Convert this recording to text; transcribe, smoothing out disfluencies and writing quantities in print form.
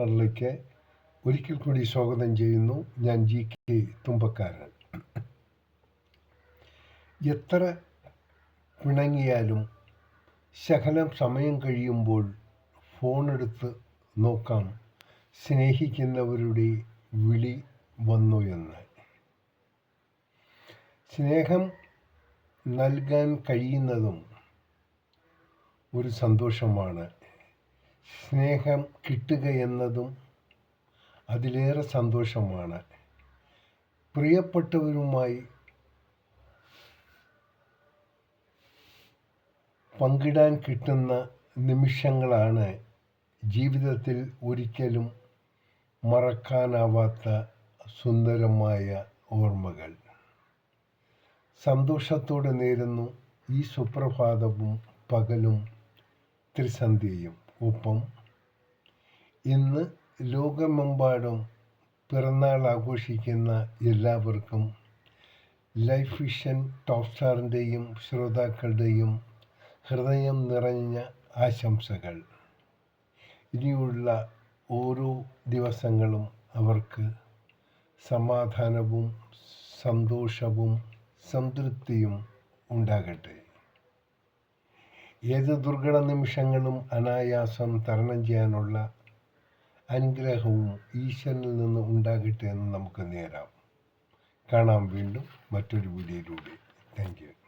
ിലേക്ക് ഒരിക്കൽ കൂടി സ്വാഗതം ചെയ്യുന്നു. ഞാൻ GK തുമ്പക്കാരൻ. എത്ര പിണങ്ങിയാലും ശകലം സമയം കഴിയുമ്പോൾ ഫോണെടുത്ത് നോക്കാം സ്നേഹിക്കുന്നവരുടെ വിളി വന്നു എന്ന്. സ്നേഹം നൽകാൻ കഴിയുന്നതും ഒരു സന്തോഷമാണ്. സ്നേഹം കിട്ടുക എന്നതും അതിലേറെ സന്തോഷമാണ്. പ്രിയപ്പെട്ടവരുമായി പങ്കിടാൻ കിട്ടുന്ന നിമിഷങ്ങളാണ് ജീവിതത്തിൽ ഒരിക്കലും മറക്കാനാവാത്ത സുന്ദരമായ ഓർമ്മകൾ. സന്തോഷത്തോടെ നേരുന്നു ഈ സുപ്രഭാതവും പകലും ത്രിസന്ധ്യയും. ഒപ്പം ഇന്ന് ലോകമെമ്പാടും പിറന്നാൾ ആഘോഷിക്കുന്ന എല്ലാവർക്കും ലൈഫ് വിഷൻ ടോപ്പ് സ്റ്റാറിൻ്റെയും ശ്രോതാക്കളുടെയും ഹൃദയം നിറഞ്ഞ ആശംസകൾ. ഇനിയുള്ള ഓരോ ദിവസങ്ങളും അവർക്ക് സമാധാനവും സന്തോഷവും സംതൃപ്തിയും ഉണ്ടാകട്ടെ. ഏത് ദുർഘട നിമിഷങ്ങളും അനായാസം തരണം ചെയ്യാനുള്ള അനുഗ്രഹവും ഈശ്വരനിൽ നിന്ന് ഉണ്ടാകട്ടെ എന്ന് നമുക്ക് നേരാം. കാണാം വീണ്ടും മറ്റൊരു വീഡിയോയിലൂടെ. Thank you.